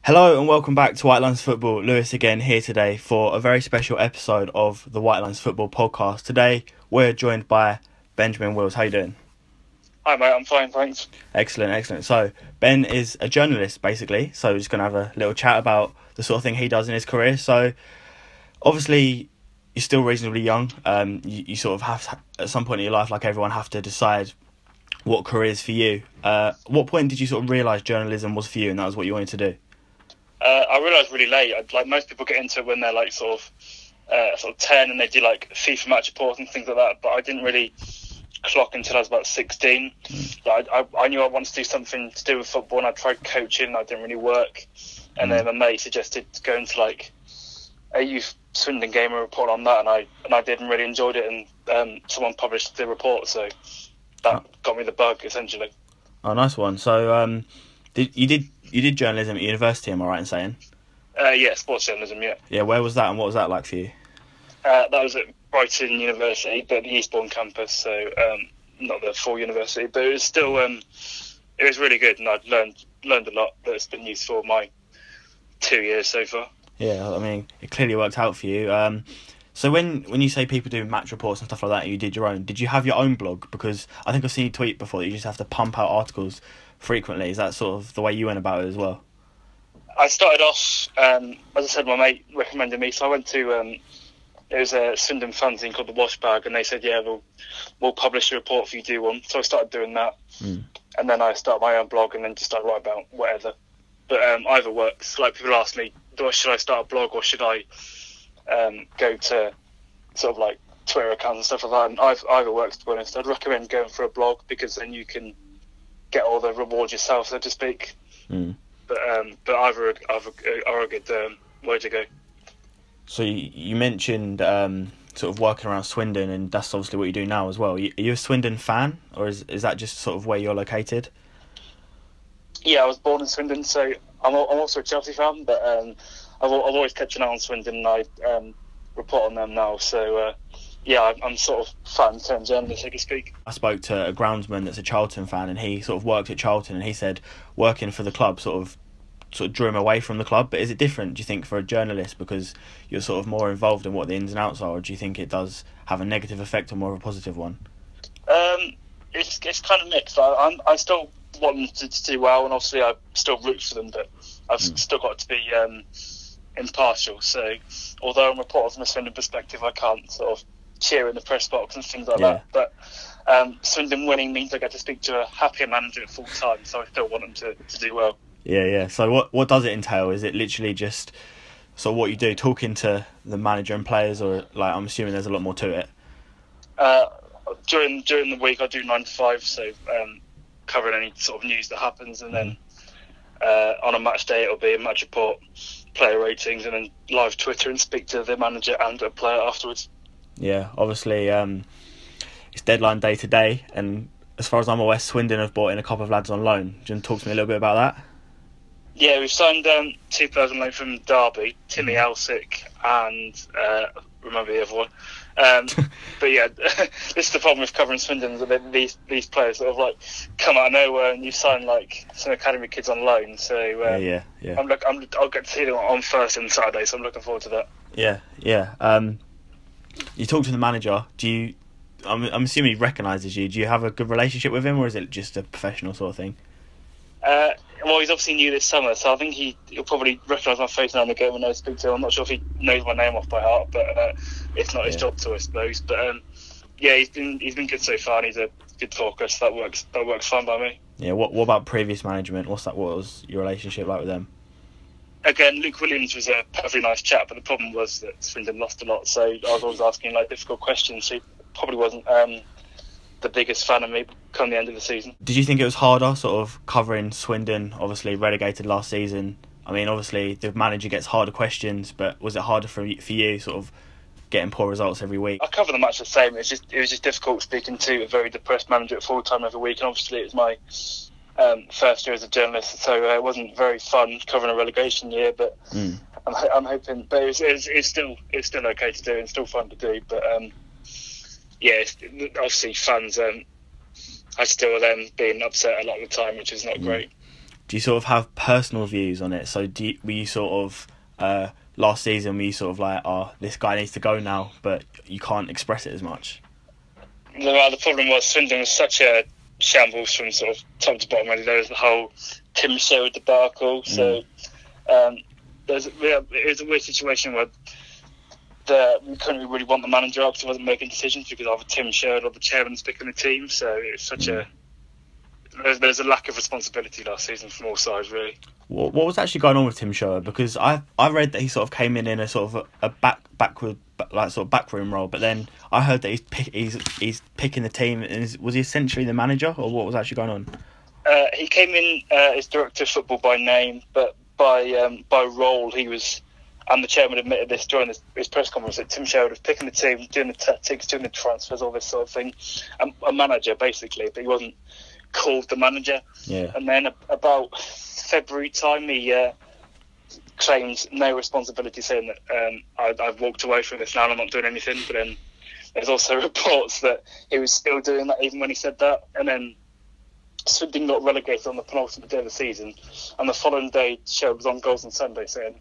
Hello and welcome back to White Lines Football. Lewis again here today for a very special episode of the White Lines Football podcast. Today we're joined by Benjamin Wills. How you doing? Hi mate, I'm fine, thanks. Excellent. So Ben is a journalist basically, so we're just going to have a little chat about the sort of thing he does in his career. So obviously you're still reasonably young. You sort of have to, at some point in your life, like everyone, have to decide what career is for you. What point did you sort of realise journalism was for you and that was what you wanted to do? I realised really late. Like most people get into it when they're like sort of 10 and they do like FIFA match reports and things like that. But I didn't really clock until I was about 16. Like, I knew I wanted to do something to do with football, and I tried coaching. And I didn't really work, and then my mate suggested going to like a youth Swindon game and report on that, and I did and really enjoyed it. And someone published the report, so that got me the bug essentially. Oh, nice one. So you did journalism at university, am I right in saying? Yeah, sports journalism, yeah. Yeah, where was that and what was that like for you? That was at Brighton University, but the Eastbourne campus, so not the full university, but it was still it was really good, and I'd learned a lot that's been useful my 2 years so far. Yeah, I mean, it clearly worked out for you. So when you say people do match reports and stuff like that, and you did your own, did you have your own blog? Because I think I've seen you tweet before that you just have to pump out articles frequently. Is that sort of the way you went about it as well? I started off, as I said, my mate recommended me, so I went to it was a Swindon fanzine called the Wash Bag, and they said, yeah, we'll publish a report if you do one. So I started doing that, and then I started my own blog, and then just started writing about whatever. But either works. Like, people ask me, should I start a blog or should I go to sort of like Twitter accounts and stuff like that? And either works, to be honest. I'd recommend going for a blog, because then you can get all the rewards yourself, so to speak. But either are a good way to go. So you mentioned sort of working around Swindon, and that's obviously what you do now as well. Are you a Swindon fan, or is that just sort of where you're located? Yeah, I was born in Swindon, so I'm also a Chelsea fan, but I've always kept an eye on Swindon, and I report on them now. So yeah, I'm sort of fan-turned journalist, so to speak. I spoke to a groundsman that's a Charlton fan, and he sort of worked at Charlton, and he said working for the club sort of drew him away from the club. But is it different, do you think, for a journalist, because you're sort of more involved in what the ins and outs are, or do you think it does have a negative effect or more of a positive one? It's kind of mixed. I still want them to do well, and obviously I still root for them, but I've still got to be impartial. So although I'm reporting from a Swindon perspective, I can't sort of cheer in the press box and things like that. But Swindon winning means I get to speak to a happier manager at full time, so I still want them to do well. Yeah. So what does it entail? Is it literally just sort of what you do, talking to the manager and players, or like I'm assuming there's a lot more to it? During the week I do 9 to 5, so covering any sort of news that happens, and then on a match day it'll be a match report, player ratings, and then live Twitter and speak to the manager and a player afterwards. Yeah, obviously it's deadline day today, and as far as I'm aware, Swindon have brought in a couple of lads on loan. Do you want to talk to me a little bit about that? Yeah, we've signed 2 players on loan from Derby, Timmy Elsick and remember the other one. But yeah, this is the problem with covering Swindon, that these players sort of like come out of nowhere, and you sign like some academy kids on loan. So yeah. I'll get to see them on Thursday and Saturday, so I'm looking forward to that. Yeah. You talk to the manager. I'm assuming he recognises you. Do you have a good relationship with him, or is it just a professional sort of thing? Well, he's obviously new this summer, so I think he'll probably recognise my face now and again when I speak to him. I'm not sure if he knows my name off by heart, but it's not his job to, I suppose. But yeah, he's been good so far, and he's a good talker, so that works fine by me. Yeah. What about previous management? What was your relationship like with them? Again, Luke Williams was a perfectly nice chap, but the problem was that Swindon lost a lot, so I was always asking like difficult questions. So he probably wasn't the biggest fan of me come the end of the season. Did you think it was harder sort of covering Swindon, obviously relegated last season? I mean, obviously the manager gets harder questions, but was it harder for you sort of getting poor results every week? I cover the match the same. It was just difficult speaking to a very depressed manager at full time every week, and obviously it was my first year as a journalist, so it wasn't very fun covering a relegation year, but I'm hoping, but it's still okay to do and still fun to do, but yeah, obviously fans I still them being upset a lot of the time, which is not great. do you sort of have personal views on it? So were you sort of last season, were you sort of like, oh, this guy needs to go now, but you can't express it as much? The problem was Swindon was such a shambles from sort of top to bottom. There was the whole Tim Sherwood debacle. So it was a weird situation where we couldn't really want the manager out because he wasn't making decisions because either Tim Sherwood or the chairman's picking the team. So it was such there's a lack of responsibility last season from all sides, really. What was actually going on with Tim Sherwood? Because I read that he sort of came in a sort of a backroom role, but then I heard that he's picking the team. Was he essentially the manager, or what was actually going on? He came in as director of football by name, but by role he was. And the chairman admitted this during his press conference, that Tim Sherwood was picking the team, doing the tactics, doing the transfers, all this sort of thing. A manager, basically, but he wasn't called the manager. Yeah. And then about February time, he claimed no responsibility, saying that I've walked away from this now and I'm not doing anything. But then there's also reports that he was still doing that even when he said that. And then Swindon got relegated on the penultimate day of the season. And the following day, Sherwood was on Goals on Sunday saying,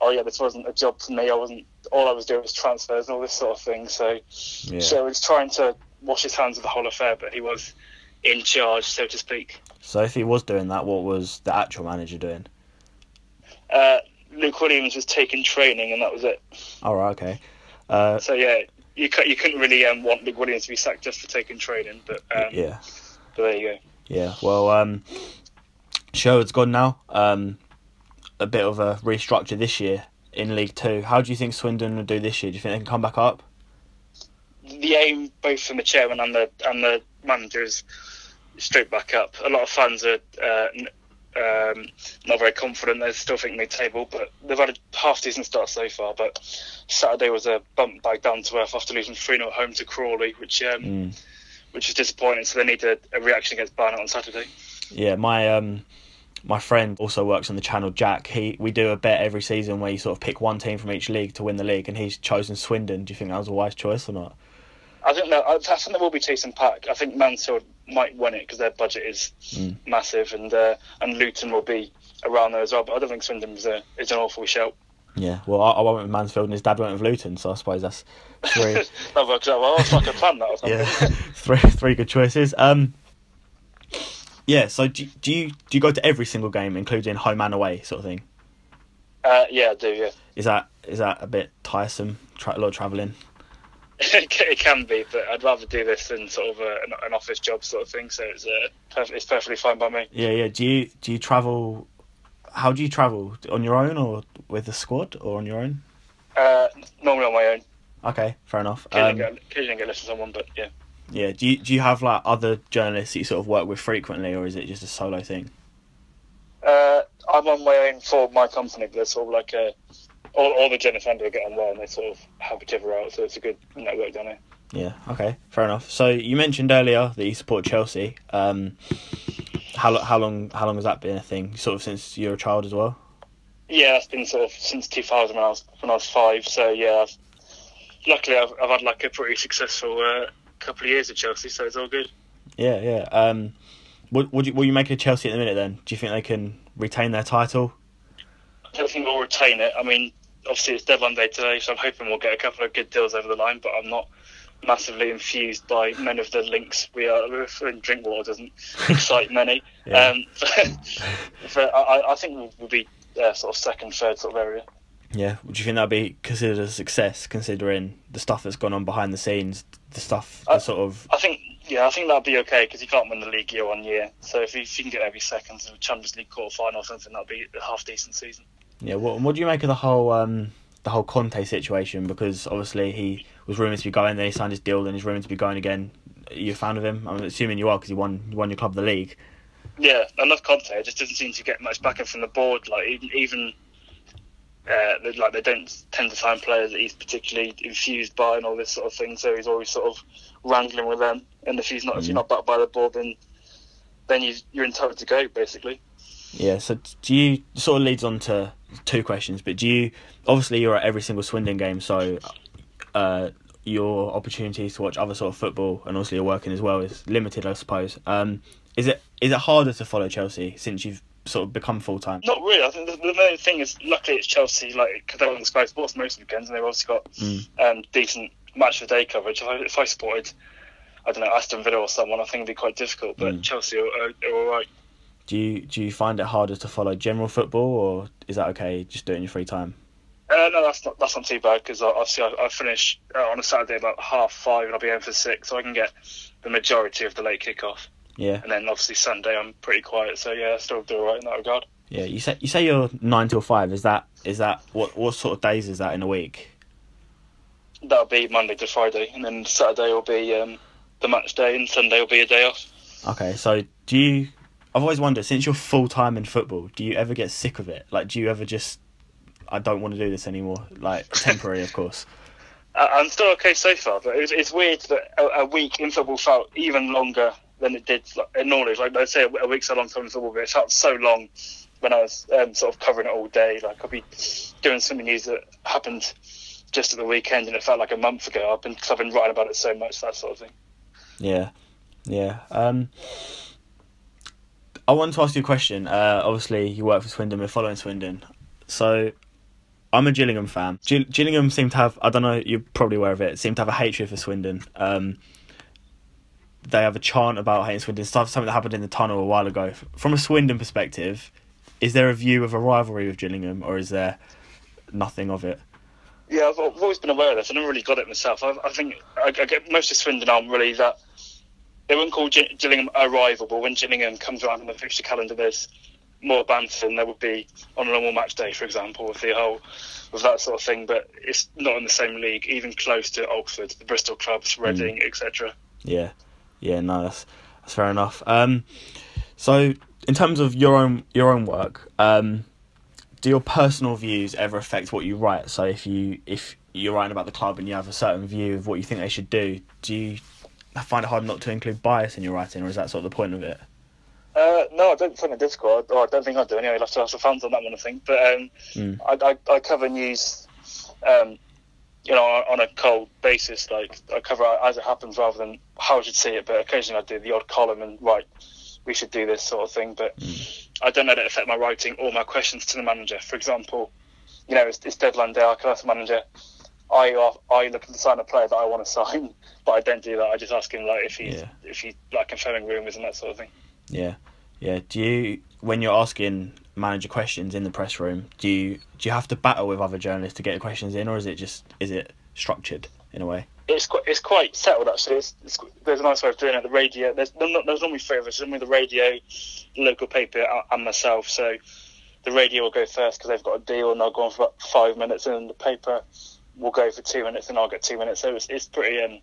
oh yeah, this wasn't a job for me. All I was doing was transfers and all this sort of thing. So Sherwood's trying to wash his hands of the whole affair, but he was in charge, so to speak. So if he was doing that, what was the actual manager doing? Luke Williams was taking training, and that was it. Oh, right, okay. So yeah, you couldn't really want Luke Williams to be sacked just for taking training, but But there you go. Yeah, well, Sherwood's gone now. A bit of a restructure this year in League Two. How do you think Swindon will do this year? Do you think they can come back up? The aim, both from the chairman and the manager, is straight back up. A lot of fans are not very confident. They still think mid-table, but they've had a half-decent start so far. But Saturday was a bump back down to earth after losing 3-0 at home to Crawley, which is disappointing. So they need a reaction against Barnet on Saturday. Yeah, my friend also works on the channel, Jack. We do a bet every season where you sort of pick one team from each league to win the league, and he's chosen Swindon. Do you think that was a wise choice or not? I think there will be decent pack. I think Mansfield might win it because their budget is massive, and Luton will be around there as well. But I don't think Swindon is an awful shout. Yeah, well, I went with Mansfield and his dad went with Luton, so I suppose that's three. That works out well. It's like a plan, that or something. Yeah, three good choices. Yeah, so do you go to every single game, including home and away, sort of thing? Yeah, I do. Yeah. Is that a bit tiresome? A lot of travelling. It can be, but I'd rather do this than sort of an office job sort of thing. So it's perfectly fine by me. Yeah. Do you travel? How do you travel? On your own or with the squad, or on your own? Normally on my own. Okay, fair enough. Occasionally get left with someone, but yeah. Yeah. Do you have like other journalists that you sort of work with frequently, or is it just a solo thing? I'm on my own for my company, but there's sort of like all the journalists I do get on well, and they sort of help each other out, so it's a good network down here. Yeah. Okay. Fair enough. So you mentioned earlier that you support Chelsea. How long has that been a thing? Sort of since you were a child as well. Yeah, that's been sort of since 2000 when I was 5. So yeah, luckily I've had like a pretty successful couple of years at Chelsea, so it's all good. Yeah. Will you make a Chelsea at the minute then? Do you think they can retain their title? I don't think we'll retain it. I mean, obviously it's deadline day today, so I'm hoping we'll get a couple of good deals over the line, but I'm not massively infused by many of the links we are. Drinkwater doesn't excite many. Yeah. But I think we'll be sort of second, third sort of area. Yeah. Would you think that'd be considered a success, considering the stuff that's gone on behind the scenes, the stuff that sort of... I think that'd be okay, because you can't win the league year on year. So if you can get every second to the Champions League quarter-final or something, that'd be a half-decent season. Yeah, what do you make of the whole Conte situation? Because obviously he was rumoured to be going, then he signed his deal, then he's rumoured to be going again. Are you a fan of him? I'm assuming you are, because you won your club the league. Yeah, I love Conte. It just doesn't seem to get much backing from the board. Like even they don't tend to sign players that he's particularly infused by and all this sort of thing. So he's always sort of wrangling with them. And if you're not backed by the board, then you're entitled to go, basically. Yeah. So do you sort of leads on to two questions? But obviously you're at every single Swindon game, so your opportunities to watch other sort of football, and also you're working as well, is limited, I suppose. Is it harder to follow Chelsea since you've sort of become full time? Not really. I think the main thing is, luckily it's Chelsea, like, because they're on Sky Sports most weekends, and they've obviously got decent match of the day coverage. If I supported, I don't know, Aston Villa or someone, I think it'd be quite difficult. But Chelsea are all right. Do you find it harder to follow general football, or is that okay? Just do it in your free time. No, that's not too bad, because obviously I finish on a Saturday about 5:30, and I'll be home for 6, so I can get the majority of the late kickoff. Yeah. And then obviously Sunday I'm pretty quiet, so yeah, I still do alright in that regard. Yeah. You say you're 9 till 5. Is that what sort of days is that in a week? That'll be Monday to Friday, and then Saturday will be the match day, and Sunday will be a day off. Okay, so I've always wondered, since you're full time in football, do you ever get sick of it? Like, do you ever just, I don't want to do this anymore? Like, temporary, of course. I'm still okay so far, but it's weird that a week in football felt even longer than it did normally. Like, I'd say a week's a long time in football, but it felt so long when I was sort of covering it all day. Like, I'd be doing some news that happened just at the weekend, and it felt like a month ago. I've been writing about it so much, that sort of thing. Yeah. I wanted to ask you a question. Obviously, you work for Swindon. We're following Swindon. So, I'm a Gillingham fan. Gillingham seem to have, I don't know, you're probably aware of it, seem to have a hatred for Swindon. They have a chant about hating Swindon, something that happened in the tunnel a while ago. From a Swindon perspective, is there a view of a rivalry with Gillingham, or is there nothing of it? Yeah, I've always been aware of this. I never really got it myself. I think I get most of Swindon aren't really that. They wouldn't call Gillingham a rival, but when Gillingham comes around on the fixture calendar, there's more banter than there would be on a normal match day, for example, with that sort of thing. But it's not in the same league, even close to Oxford, the Bristol clubs, Reading, etc. Yeah, no, that's fair enough. So in terms of your own work, do your personal views ever affect what you write? So if you're writing about the club and you have a certain view of what you think they should do you find it hard not to include bias in your writing, or is that sort of the point of it? No, I don't think it is, or I don't think I do anyway. You'll have to ask the fans on that one, I think. But I cover news, on a cold basis. Like, I cover it as it happens rather than how I should see it. But occasionally I do the odd column and write, we should do this sort of thing. But I don't let it affect my writing or my questions to the manager. For example, it's deadline day. I can ask the manager, are you looking to sign a player that I want to sign? But I don't do that. I just ask him if he's like confirming rumours and that sort of thing. Yeah. Do you, when you're asking manager questions in the press room, do you have to battle with other journalists to get your questions in, or is it structured in a way? It's quite settled, actually. There's a nice way of doing it. The radio, there's normally 3 of us. There's normally the radio, the local paper, and myself. So the radio will go first because they've got a deal, and they'll go on for about 5 minutes, and the paper will go for 2 minutes, and I'll get 2 minutes. So it's pretty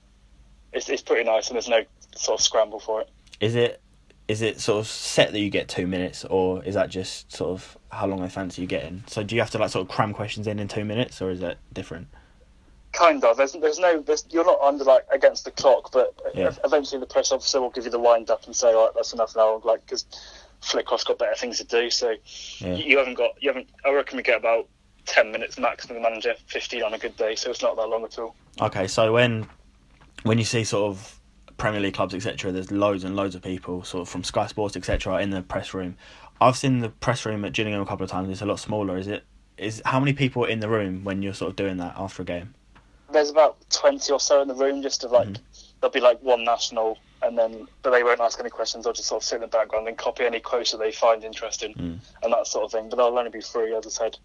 it's pretty nice, and there's no sort of scramble for it. Is it sort of set that you get 2 minutes, or is that just sort of how long they fancy you getting? So do you have to sort of cram questions in 2 minutes, or is that different? Kind of. You're not under against the clock, but eventually the press officer will give you the wind up and say, "All right, that's enough now." Because Flitcroft's got better things to do, so you haven't. I reckon we get about 10 minutes max from the manager, 15 on a good day, so it's not that long at all. Okay, so when you see sort of Premier League clubs, etc., there's loads and loads of people sort of from Sky Sports, etc., in the press room. I've seen the press room at Gillingham a couple of times. It's a lot smaller. Is how many people are in the room when you're sort of doing that after a game? There's about 20 or so in the room, just of there'll be one national, but they won't ask any questions. They'll just sort of sit in the background and copy any quotes that they find interesting and that sort of thing. But there'll only be 3, as I said,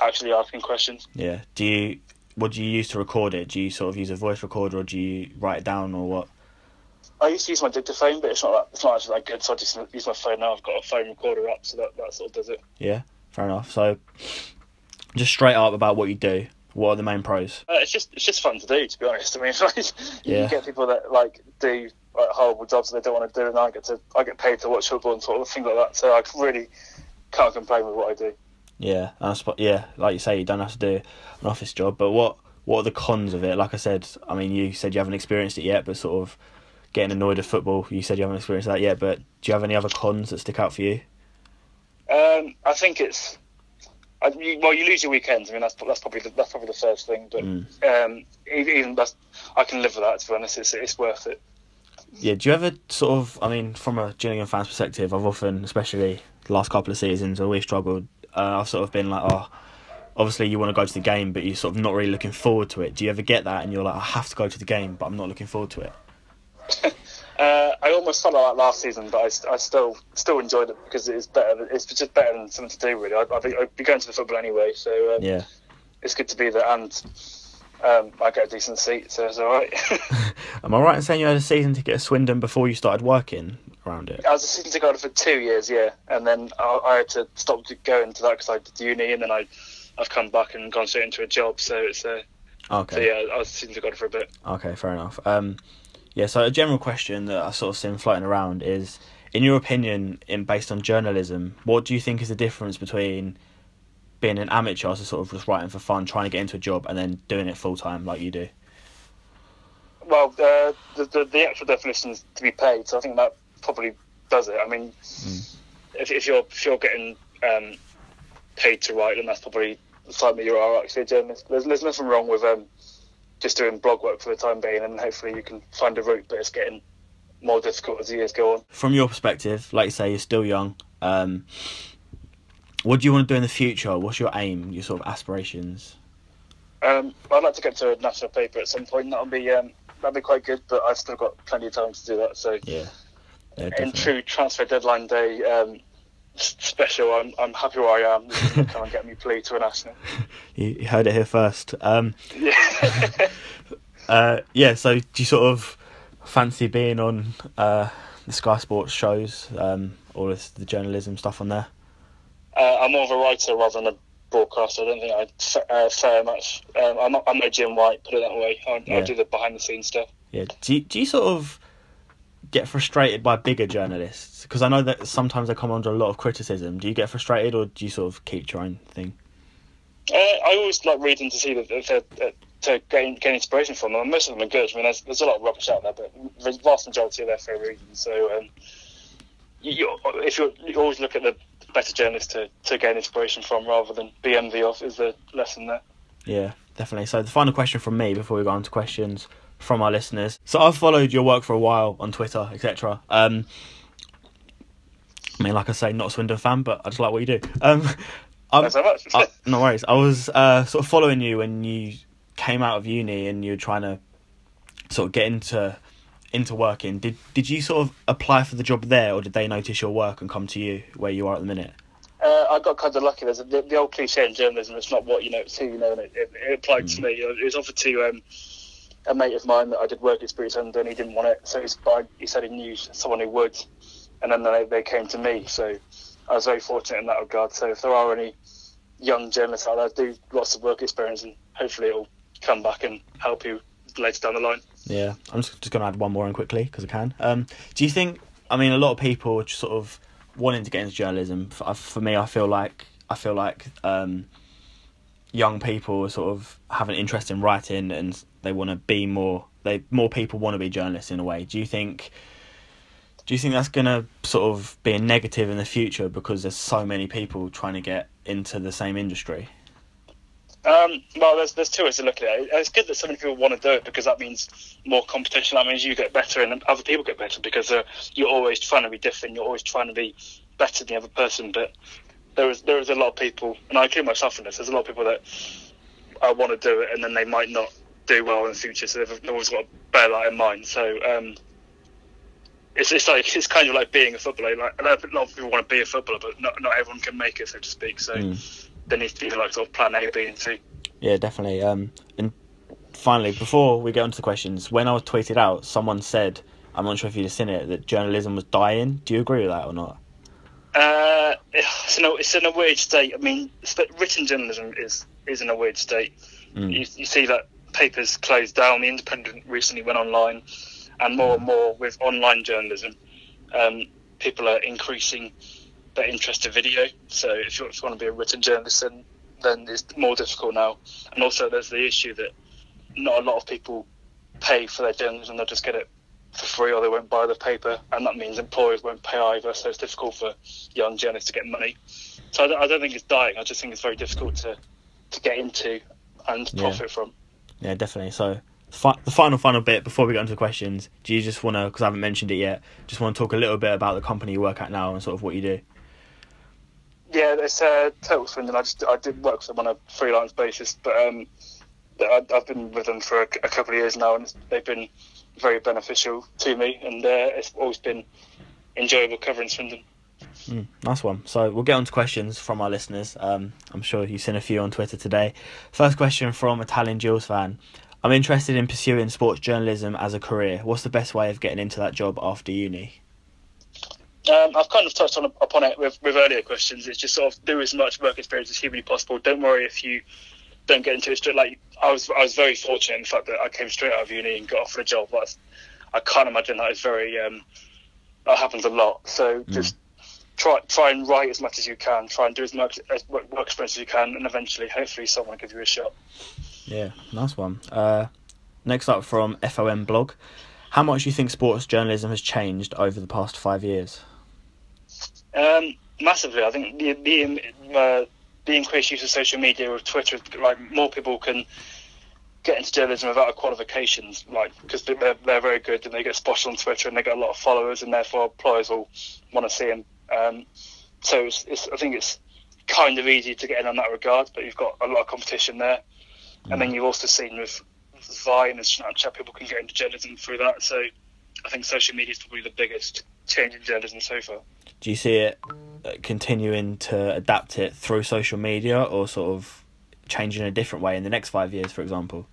actually asking questions. Yeah. What do you use to record it? Do you sort of use a voice recorder, or do you write it down, or what? I used to use my dictaphone, but it's not actually that good, so I just use my phone now. I've got a phone recorder up, so that sort of does it. Yeah, fair enough. So, just straight up about what you do. What are the main pros? It's just fun to do, to be honest. I mean, you get people that do horrible jobs that they don't want to do, and I get paid to watch football and sort of things like that. So I really can't complain with what I do. Yeah, like you say, you don't have to do an office job. But what are the cons of it? Like I said, I mean, you said you haven't experienced it yet, but sort of getting annoyed at football, you said you haven't experienced that yet. But do you have any other cons that stick out for you? I think it's. You lose your weekends. I mean, that's probably the first thing. But even I can live with that. To be honest, it's worth it. Yeah, do you ever sort of, I mean, from a Gillingham fan's perspective, I've often, especially the last couple of seasons, always struggled. I've sort of been like, oh, obviously you want to go to the game, but you're sort of not really looking forward to it. Do you ever get that and you're like, I have to go to the game, but I'm not looking forward to it? I almost felt like that last season, but I still enjoyed it because it's better. It's just better than something to do, really. I'd be going to the football anyway, so Yeah. it's good to be there, and I get a decent seat, so it's all right. Am I right in saying you had a season ticket at Swindon before you started working around it? I was a season ticket holder for 2 years, yeah, and then I had to stop going to that because I did uni, and then I've come back and gone straight into a job, so it's okay. So yeah, I was a season ticket holder for a bit. Okay, fair enough. Yeah, so a general question that I sort of seen floating around is, in your opinion, based on journalism, what do you think is the difference between being an amateur, so sort of just writing for fun, trying to get into a job, and then doing it full time like you do? Well, the actual definition is to be paid, so I think that probably does it. I mean, if you're getting paid to write, then that's probably the time that you are actually a journalist. There's nothing wrong with just doing blog work for the time being, and hopefully you can find a route, but it's getting more difficult as the years go on. From your perspective, like you say, you're still young. What do you want to do in the future? What's your aim, your sort of aspirations? I'd like to get to a national paper at some point. That'd be quite good, but I've still got plenty of time to do that. So yeah, in true transfer deadline day special, I'm happy where I am. This is going to come and get me plea to a national. You heard it here first. Yeah. So do you sort of fancy being on the Sky Sports shows, all of the journalism stuff on there? I'm more of a writer rather than a broadcaster. I don't think I'd fare much. I'm no Jim White, put it that way. I do the behind the scenes stuff. Yeah. Do you sort of get frustrated by bigger journalists? Because I know that sometimes they come under a lot of criticism. Do you get frustrated, or do you sort of keep your own thing? I always like reading to see to gain inspiration from them. And most of them are good. I mean, there's a lot of rubbish out there, but the vast majority are there for a reason. So you always look at the better journalists to gain inspiration from rather than be envy of, is the lesson there. Yeah, definitely. So the final question from me before we go on to questions from our listeners. So I've followed your work for a while on Twitter, etc. I mean, like I say, not a Swindon fan, but I just like what you do. Thanks so much. No worries. I was sort of following you when you came out of uni and you were trying to sort of get into working. Did you sort of apply for the job there, or did they notice your work and come to you where you are at the minute? I got kind of lucky. There's the old cliche in journalism, it's not what you know, it's who you know, and it applied to me. It was offered to a mate of mine that I did work experience under, and he didn't want it, so he said he knew someone who would, and then they came to me, so I was very fortunate in that regard. So if there are any young journalists out there, do lots of work experience, and hopefully it'll come back and help you later down the line. Yeah, I'm just going to add one more in quickly because I can. Do you think, I mean, a lot of people are sort of wanting to get into journalism. For me, I feel like young people sort of have an interest in writing and they want to be more people want to be journalists in a way. Do you think that's going to sort of be a negative in the future because there's so many people trying to get into the same industry? Well, there's two ways to look at it. It's good that so many people want to do it because that means more competition. That means you get better and other people get better because you're always trying to be different. You're always trying to be better than the other person. But there is a lot of people, and I include myself in this. There's a lot of people that want to do it and then they might not do well in the future. So they've always got to bear that in mind. So it's kind of like being a footballer. Like, a lot of people want to be a footballer, but not everyone can make it, so to speak. So. There needs to be like sort of plan A, B and C. Yeah, definitely. And finally, before we get on to the questions, when I was tweeted out, someone said, I'm not sure if you'd have seen it, that journalism was dying. Do you agree with that or not? It's in a weird state. I mean, written journalism is in a weird state. You see that papers closed down. The Independent recently went online, and more with online journalism. People are increasing their interest in video, so if you want to be a written journalist, then it's more difficult now. And also there's the issue that not a lot of people pay for their journalism, they'll just get it for free or they won't buy the paper, and that means employers won't pay either, so it's difficult for young journalists to get money. So I don't think it's dying, I just think it's very difficult to get into and profit from. Yeah, definitely. So the final bit before we get into the questions, do you just want to, because I haven't mentioned it yet, just want to talk a little bit about the company you work at now and sort of what you do? Yeah, it's Total Swindon. I did work for them on a freelance basis, but I've been with them for a couple of years now, and they've been very beneficial to me, and it's always been enjoyable covering Swindon. Nice one. So we'll get on to questions from our listeners. I'm sure you've seen a few on Twitter today. First question from Italian Jules fan. I'm interested in pursuing sports journalism as a career. What's the best way of getting into that job after uni? I've kind of touched upon it with earlier questions. It's just sort of do as much work experience as humanly possible. Don't worry if you don't get into it straight. Like I was very fortunate in the fact that I came straight out of uni and got offered a job. I can't imagine that is very that happens a lot. So just try and write as much as you can. Try and do as much work experience as you can, and eventually, hopefully, someone will give you a shot. Yeah, nice one. Next up from FOM blog. How much do you think sports journalism has changed over the past 5 years? Massively. I think the increased use of social media with Twitter, like more people can get into journalism without qualifications, like because they're very good and they get spotted on Twitter and they get a lot of followers, and therefore employers will want to see them. So I think it's kind of easy to get in on that regard, but you've got a lot of competition there. And then you've also seen with Vine and Snapchat, people can get into journalism through that. So I think social media is probably the biggest change in journalism so far. Do you see it continuing to adapt it through social media, or sort of changing in a different way in the next 5 years, for example?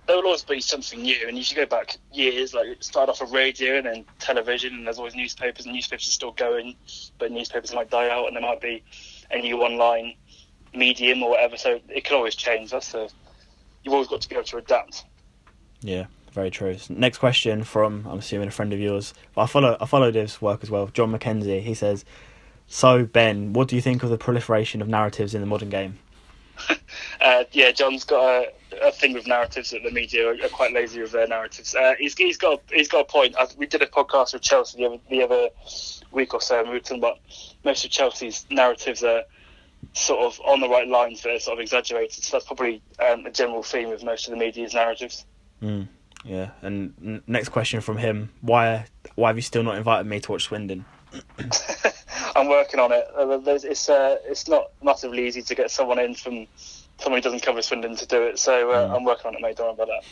There will always be something new, and you should go back years. Like it started off with radio and then television, and there's always newspapers, and newspapers are still going, but newspapers might die out, and there might be a new online medium or whatever. So it can always change. You've always got to be able to adapt. Yeah, very true. Next question from, I'm assuming, a friend of yours. I follow Div's work as well. John McKenzie. He says, "So Ben, what do you think of the proliferation of narratives in the modern game?" Yeah, John's got a thing with narratives that the media are quite lazy with their narratives. He's got a point. We did a podcast with Chelsea the other week or so, and we were talking about most of Chelsea's narratives are sort of on the right lines, but they're sort of exaggerated. So that's probably a general theme with most of the media's narratives. Yeah, and next question from him: Why have you still not invited me to watch Swindon? I'm working on it. It's not massively easy to get someone in from someone who doesn't cover Swindon to do it. So I'm working on it, mate. Don't worry about that.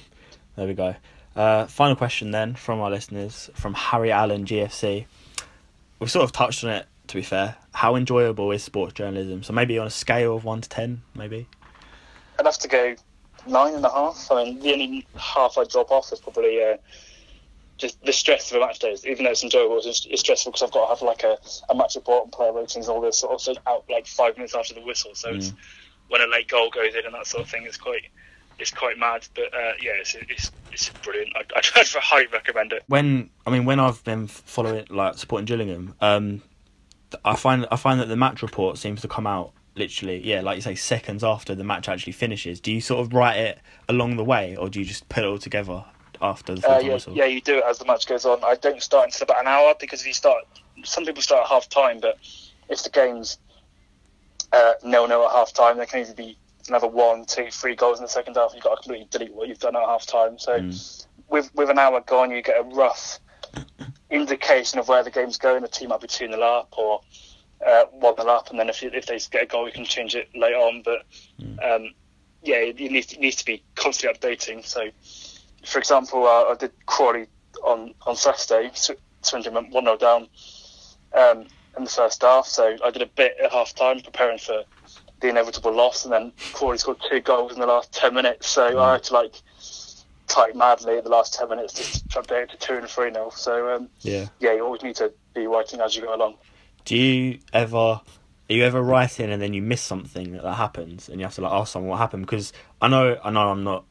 There we go. Final question then from our listeners, from Harry Allen GFC. We've sort of touched on it, to be fair. How enjoyable is sports journalism? So maybe on a scale of 1 to 10, maybe? I'd have to go 9.5. I mean, the only half I drop off is probably just the stress of a match day. Even though it's enjoyable, it's stressful because I've got to have like a match report and player ratings and all this sort of stuff out like 5 minutes after the whistle. So it's when a late goal goes in and that sort of thing, it's quite mad. But yeah, it's brilliant. I'd highly recommend it. When I've been following, like, supporting Gillingham, I find that the match report seems to come out literally, yeah, like you say, seconds after the match actually finishes. Do you sort of write it along the way, or do you just put it all together after the full-time whistle? Yeah, you do it as the match goes on. I don't start until about an hour, because some people start at half time, but if the game's 0-0 at half time, there can easily be another 1, 2, 3 goals in the second half. You've got to completely delete what you've done at half time. So with an hour gone, you get a rough indication of where the game's going. The team might be 2-0 up or 1-0 up, and then if they get a goal, you can change it later on. But yeah, it needs to be constantly updating. So, for example, I did Crawley on Saturday. Swindon went 1-0 down in the first half, so I did a bit at half time preparing for the inevitable loss, and then Crawley scored 2 goals in the last 10 minutes. So I had to type madly at the last 10 minutes just to update it to 2 and 3-0. So yeah, you always need to be writing as you go along. Are you ever writing and then you miss something that happens and you have to ask someone what happened? Because I know I'm not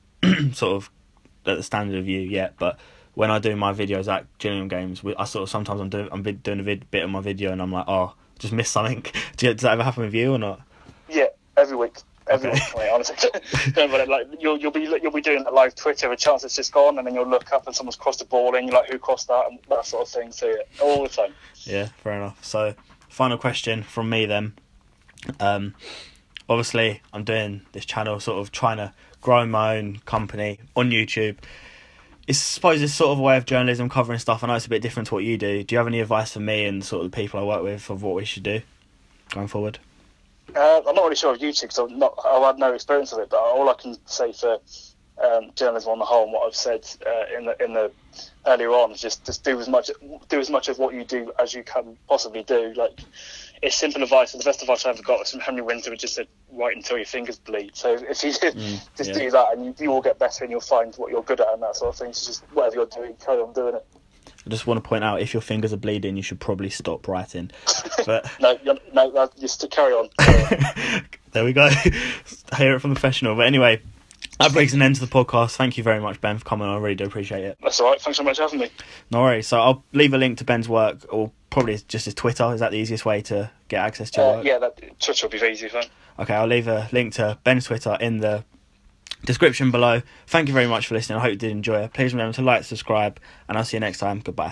sort of at the standard of you yet, but when I do my videos at Gillingham games, I sort of sometimes I'm doing a bit of my video and I'm like, oh, just missed something. Does that ever happen with you or not? Yeah, every week. Every week, mate, honestly. Don't worry, you'll be doing that live Twitter, a chance it's just gone, and then you'll look up and someone's crossed the ball and you're like, who crossed that, and that sort of thing. So yeah, all the time. Yeah, fair enough. So final question from me then. obviously I'm doing this channel, sort of trying to grow my own company on YouTube. I suppose it's sort of a way of journalism, covering stuff. I know it's a bit different to what you do. Do you have any advice for me and sort of the people I work with of what we should do going forward? I'm not really sure of YouTube because I've had no experience of it, but all I can say for journalism on the whole, and what I've said in the earlier on, is just do as much of what you do as you can possibly do. Like, it's simple advice. The best advice I ever got was from Henry Winter, which just said, "Write until your fingers bleed." So if you do that, and you will get better, and you'll find what you're good at and that sort of thing. So just whatever you're doing, carry on doing it. I just want to point out, if your fingers are bleeding, you should probably stop writing. But no, just carry on. There we go. Hear it from the professional. But anyway, that brings an end to the podcast. Thank you very much, Ben, for coming on. I really do appreciate it. That's all right. Thanks so much for having me. No worries. So I'll leave a link to Ben's work, or probably just his Twitter. Is that the easiest way to get access to your work? Yeah, Twitter will be very easy, fun. Okay, I'll leave a link to Ben's Twitter in the description below. Thank you very much for listening. I hope you did enjoy it. Please remember to like, subscribe, and I'll see you next time. Goodbye.